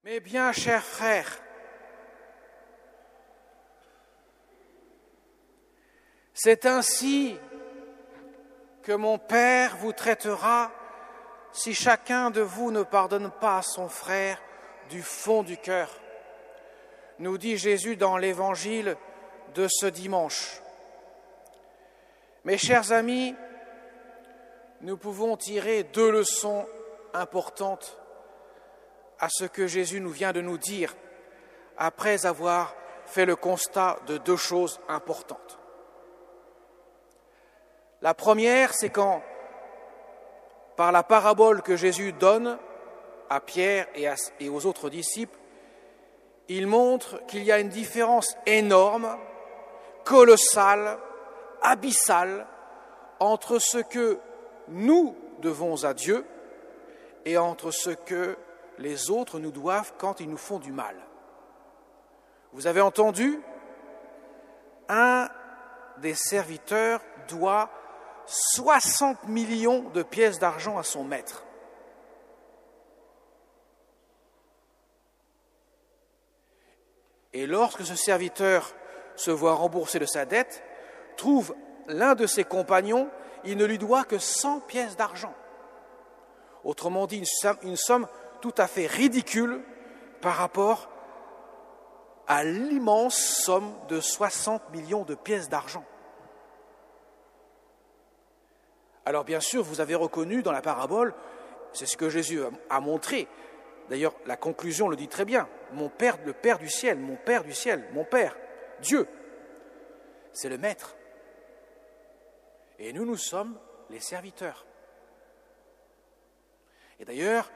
Mes bien chers frères, c'est ainsi que mon Père vous traitera si chacun de vous ne pardonne pas à son frère du fond du cœur, nous dit Jésus dans l'évangile de ce dimanche. Mes chers amis, nous pouvons tirer deux leçons importantes à ce que Jésus nous vient de nous dire après avoir fait le constat de deux choses importantes. La première, c'est quand, par la parabole que Jésus donne à Pierre et aux autres disciples, il montre qu'il y a une différence énorme, colossale, abyssale, entre ce que nous devons à Dieu et entre ce que les autres nous doivent quand ils nous font du mal. Vous avez entendu, un des serviteurs doit 60 millions de pièces d'argent à son maître. Et lorsque ce serviteur se voit rembourser de sa dette, trouve l'un de ses compagnons, il ne lui doit que 100 pièces d'argent. Autrement dit, une somme tout à fait ridicule par rapport à l'immense somme de 60 millions de pièces d'argent. Alors bien sûr, vous avez reconnu dans la parabole, c'est ce que Jésus a montré. D'ailleurs, la conclusion le dit très bien. Mon Père, le Père du ciel, mon Père du ciel, mon Père, Dieu, c'est le Maître. Et nous sommes les serviteurs. Et d'ailleurs,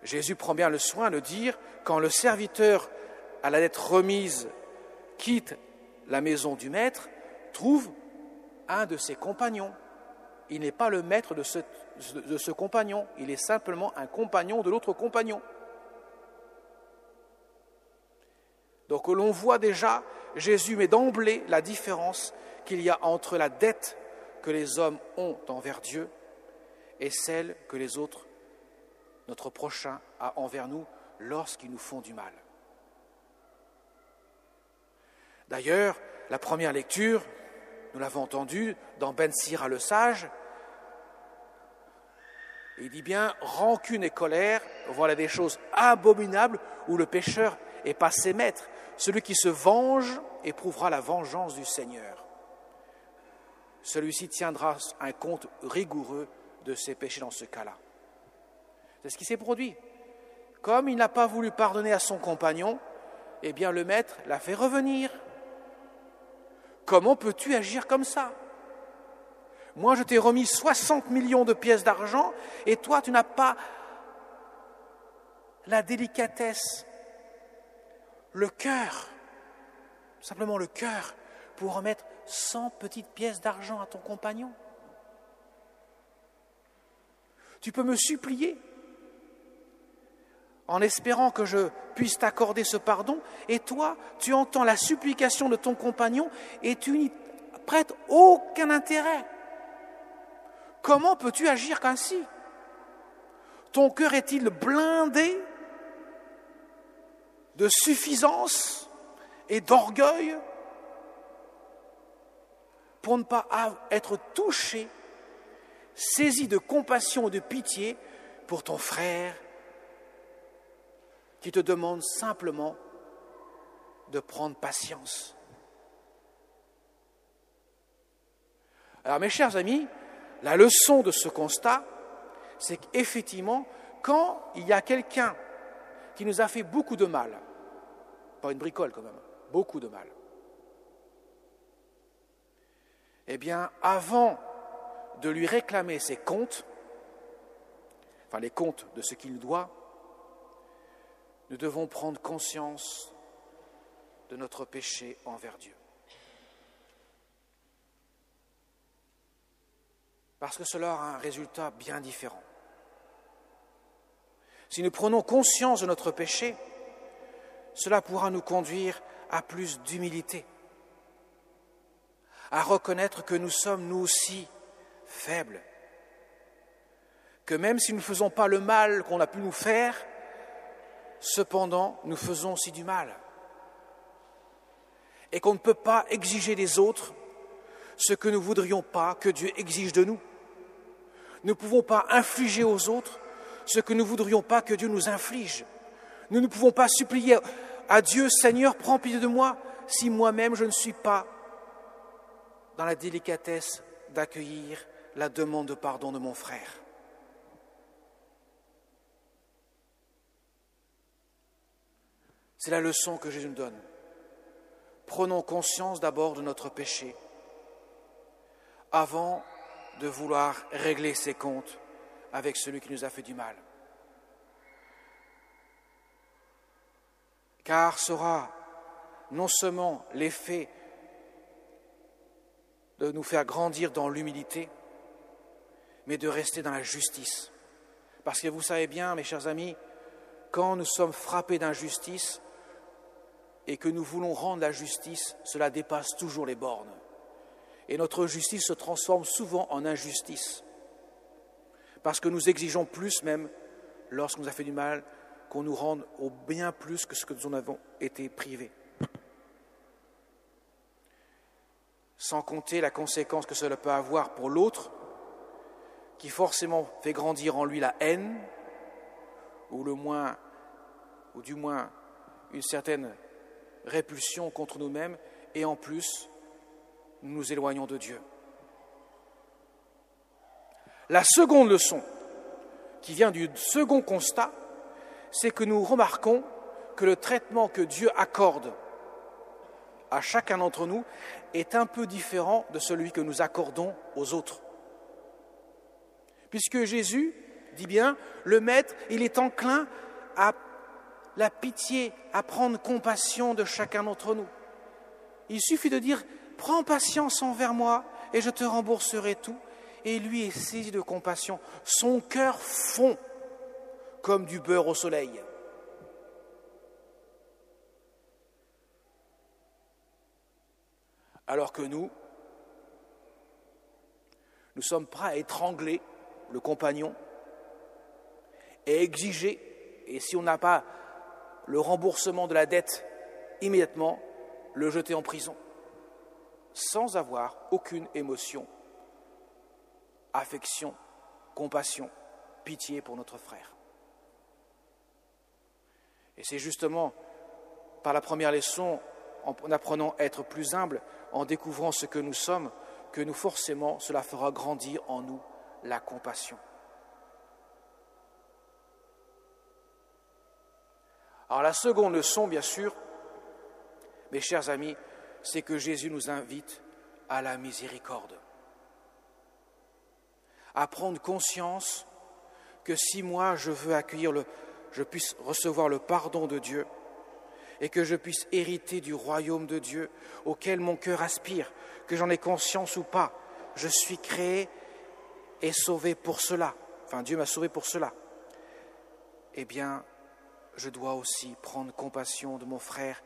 Jésus prend bien le soin de dire, quand le serviteur à la dette remise quitte la maison du maître, trouve un de ses compagnons. Il n'est pas le maître de ce compagnon, il est simplement un compagnon de l'autre compagnon. Donc l'on voit déjà, Jésus met d'emblée la différence qu'il y a entre la dette que les hommes ont envers Dieu et celle que les autres, notre prochain, a envers nous lorsqu'ils nous font du mal. D'ailleurs, la première lecture, nous l'avons entendu dans Ben Sira le sage, il dit bien « rancune et colère, voilà des choses abominables où le pécheur est passé maître. Celui qui se venge éprouvera la vengeance du Seigneur. Celui-ci tiendra un compte rigoureux de ses péchés dans ce cas-là. » C'est ce qui s'est produit. Comme il n'a pas voulu pardonner à son compagnon, eh bien le maître l'a fait revenir. Comment peux-tu agir comme ça ? Moi, je t'ai remis 60 millions de pièces d'argent et toi, tu n'as pas la délicatesse, le cœur, simplement le cœur, pour remettre 100 petites pièces d'argent à ton compagnon. Tu peux me supplier en espérant que je puisse t'accorder ce pardon, et toi, tu entends la supplication de ton compagnon et tu n'y prêtes aucun intérêt. Comment peux-tu agir ainsi ? Ton cœur est-il blindé de suffisance et d'orgueil pour ne pas être touché, saisi de compassion et de pitié pour ton frère qui te demande simplement de prendre patience. Alors mes chers amis, la leçon de ce constat, c'est qu'effectivement, quand il y a quelqu'un qui nous a fait beaucoup de mal, pas une bricole quand même, beaucoup de mal, eh bien, avant de lui réclamer ses comptes, enfin les comptes de ce qu'il doit, nous devons prendre conscience de notre péché envers Dieu. Parce que cela aura un résultat bien différent. Si nous prenons conscience de notre péché, cela pourra nous conduire à plus d'humilité, à reconnaître que nous sommes nous aussi faibles, que même si nous ne faisons pas le mal qu'on a pu nous faire, cependant, nous faisons aussi du mal. Et qu'on ne peut pas exiger des autres ce que nous ne voudrions pas que Dieu exige de nous. Nous ne pouvons pas infliger aux autres ce que nous ne voudrions pas que Dieu nous inflige. Nous ne pouvons pas supplier à Dieu, Seigneur, prends pitié de moi, si moi-même je ne suis pas dans la délicatesse d'accueillir la demande de pardon de mon frère. C'est la leçon que Jésus nous donne. Prenons conscience d'abord de notre péché avant de vouloir régler ses comptes avec celui qui nous a fait du mal. Car sera non seulement l'effet de nous faire grandir dans l'humilité, mais de rester dans la justice. Parce que vous savez bien, mes chers amis, quand nous sommes frappés d'injustice et que nous voulons rendre la justice, cela dépasse toujours les bornes. Et notre justice se transforme souvent en injustice. Parce que nous exigeons plus même, lorsqu'on nous a fait du mal, qu'on nous rende au bien plus que ce que nous en avons été privés. Sans compter la conséquence que cela peut avoir pour l'autre, qui forcément fait grandir en lui la haine, ou du moins une certaine répulsion contre nous-mêmes, et en plus, nous nous éloignons de Dieu. La seconde leçon, qui vient du second constat, c'est que nous remarquons que le traitement que Dieu accorde à chacun d'entre nous est un peu différent de celui que nous accordons aux autres. Puisque Jésus dit bien, le Maître, il est enclin à la pitié, à prendre compassion de chacun d'entre nous. Il suffit de dire, prends patience envers moi et je te rembourserai tout. Et lui est saisi de compassion. Son cœur fond comme du beurre au soleil. Alors que nous sommes prêts à étrangler le compagnon et exiger, et si on n'a pas le remboursement de la dette immédiatement, le jeter en prison, sans avoir aucune émotion, affection, compassion, pitié pour notre frère. Et c'est justement par la première leçon, en apprenant à être plus humble, en découvrant ce que nous sommes, que nous forcément, cela fera grandir en nous la compassion. Alors la seconde leçon, bien sûr, mes chers amis, c'est que Jésus nous invite à la miséricorde. À prendre conscience que si moi je veux je puisse recevoir le pardon de Dieu et que je puisse hériter du royaume de Dieu auquel mon cœur aspire, que j'en ai conscience ou pas, je suis créé et sauvé pour cela. Enfin, Dieu m'a sauvé pour cela. Eh bien, je dois aussi prendre compassion de mon frère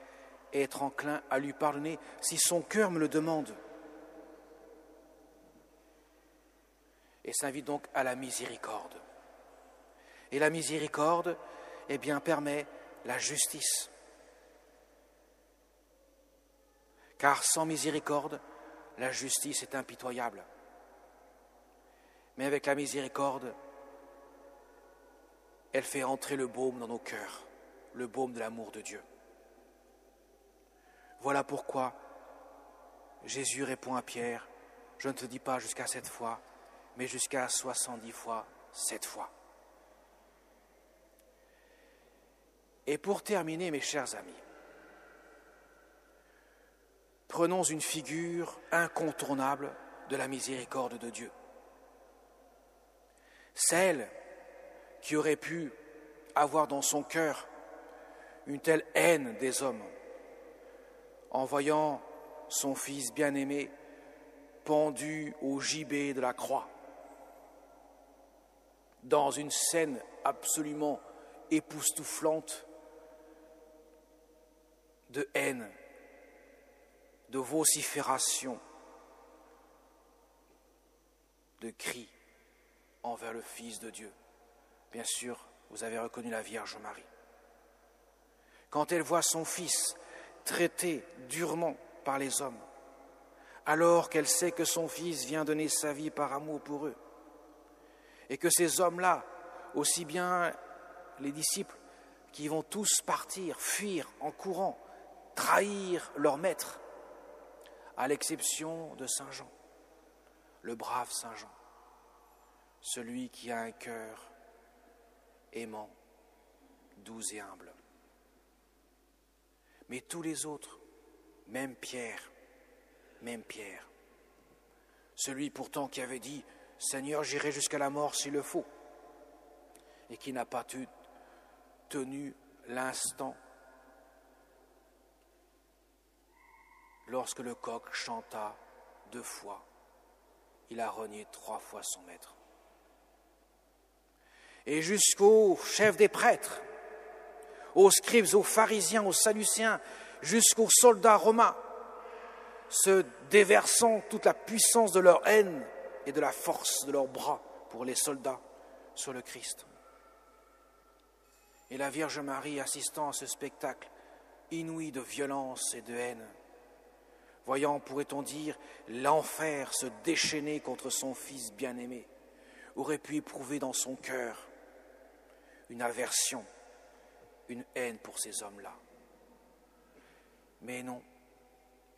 et être enclin à lui pardonner si son cœur me le demande. Et s'invite donc à la miséricorde. Et la miséricorde, eh bien, permet la justice. Car sans miséricorde, la justice est impitoyable. Mais avec la miséricorde, elle fait entrer le baume dans nos cœurs, le baume de l'amour de Dieu. Voilà pourquoi Jésus répond à Pierre, je ne te dis pas jusqu'à 7 fois, mais jusqu'à 70 fois 7 fois. Et pour terminer, mes chers amis, prenons une figure incontournable de la miséricorde de Dieu. Celle qui aurait pu avoir dans son cœur une telle haine des hommes, en voyant son fils bien-aimé pendu au gibet de la croix, dans une scène absolument époustouflante de haine, de vocifération, de cris envers le Fils de Dieu. Bien sûr, vous avez reconnu la Vierge Marie. quand elle voit son fils traité durement par les hommes, alors qu'elle sait que son fils vient donner sa vie par amour pour eux, et que ces hommes-là, aussi bien les disciples qui vont tous partir, fuir en courant, trahir leur maître, à l'exception de Saint Jean, le brave Saint Jean, celui qui a un cœur aimant, doux et humble. Mais tous les autres, même Pierre, celui pourtant qui avait dit « Seigneur, j'irai jusqu'à la mort s'il le faut », et qui n'a pas tenu l'instant lorsque le coq chanta 2 fois, il a renié 3 fois son maître. Et jusqu'aux chefs des prêtres, aux scribes, aux pharisiens, aux sadducéens, jusqu'aux soldats romains, se déversant toute la puissance de leur haine et de la force de leurs bras pour les soldats sur le Christ. Et la Vierge Marie, assistant à ce spectacle inouï de violence et de haine, voyant, pourrait-on dire, l'enfer se déchaîner contre son Fils bien-aimé, aurait pu éprouver dans son cœur une aversion, une haine pour ces hommes-là. Mais non,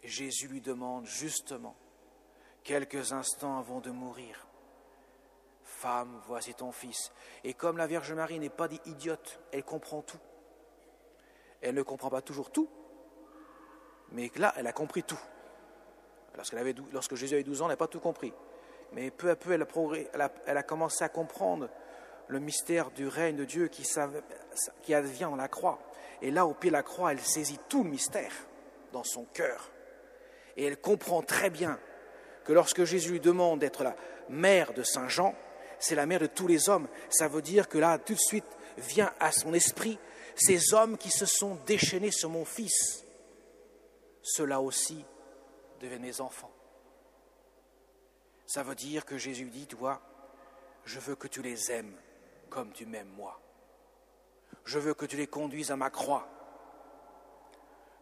Jésus lui demande justement, quelques instants avant de mourir, « Femme, voici ton fils. » Et comme la Vierge Marie n'est pas idiote, elle comprend tout. Elle ne comprend pas toujours tout, mais là, elle a compris tout. Lorsque Jésus avait 12 ans, elle n'a pas tout compris. Mais peu à peu, elle a commencé à comprendre le mystère du règne de Dieu qui advient dans la croix. Et là, au pied de la croix, elle saisit tout le mystère dans son cœur. Et elle comprend très bien que lorsque Jésus lui demande d'être la mère de Saint Jean, c'est la mère de tous les hommes. Ça veut dire que là, tout de suite, vient à son esprit ces hommes qui se sont déchaînés sur mon fils. Ceux-là aussi deviennent mes enfants. Ça veut dire que Jésus dit, tu vois, je veux que tu les aimes comme tu m'aimes moi. Je veux que tu les conduises à ma croix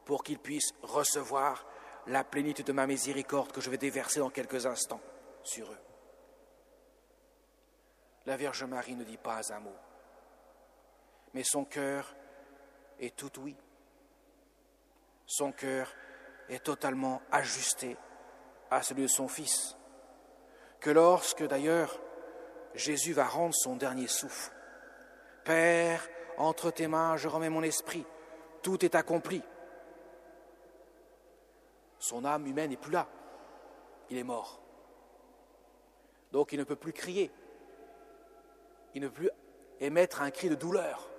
pour qu'ils puissent recevoir la plénitude de ma miséricorde que je vais déverser dans quelques instants sur eux. La Vierge Marie ne dit pas un mot, mais son cœur est tout oui. Son cœur est totalement ajusté à celui de son Fils, que lorsque d'ailleurs Jésus va rendre son dernier souffle, « Père, entre tes mains je remets mon esprit, tout est accompli ». Son âme humaine n'est plus là, il est mort. Donc il ne peut plus crier, il ne peut plus émettre un cri de douleur.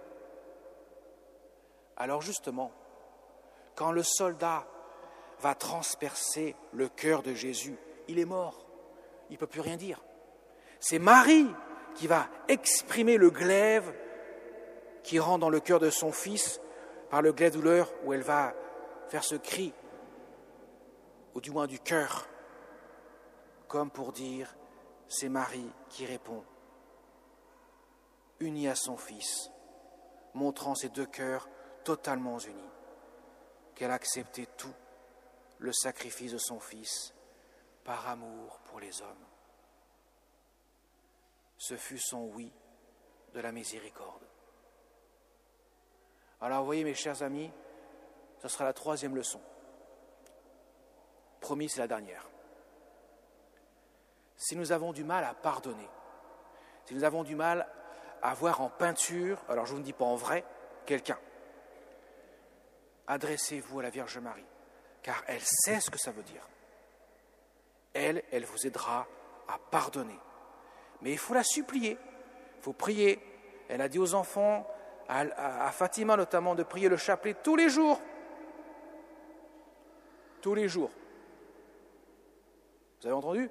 Alors justement, quand le soldat va transpercer le cœur de Jésus, il est mort, il ne peut plus rien dire. C'est Marie qui va exprimer le glaive qui rentre dans le cœur de son fils par le glaive douleur où elle va faire ce cri, ou du moins du cœur, comme pour dire, c'est Marie qui répond, unie à son fils, montrant ses 2 cœurs totalement unis, qu'elle a accepté tout le sacrifice de son fils par amour pour les hommes. Ce fut son oui de la miséricorde. Alors vous voyez mes chers amis, ce sera la 3e leçon. Promis, c'est la dernière. Si nous avons du mal à pardonner, si nous avons du mal à voir en peinture, alors je ne vous dis pas en vrai, quelqu'un, adressez-vous à la Vierge Marie, car elle sait ce que ça veut dire. Elle vous aidera à pardonner. Mais il faut la supplier, il faut prier. Elle a dit aux enfants, à Fatima notamment, de prier le chapelet tous les jours. Tous les jours. Vous avez entendu ?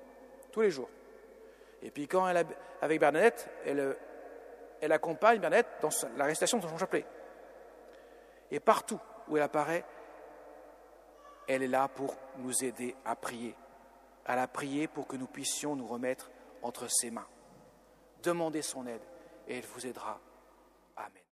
Tous les jours. Et puis quand avec Bernadette, elle accompagne Bernadette dans la récitation de son chapelet. Et partout où elle apparaît, elle est là pour nous aider à prier. À la prier pour que nous puissions nous remettre entre ses mains. Demandez son aide et elle vous aidera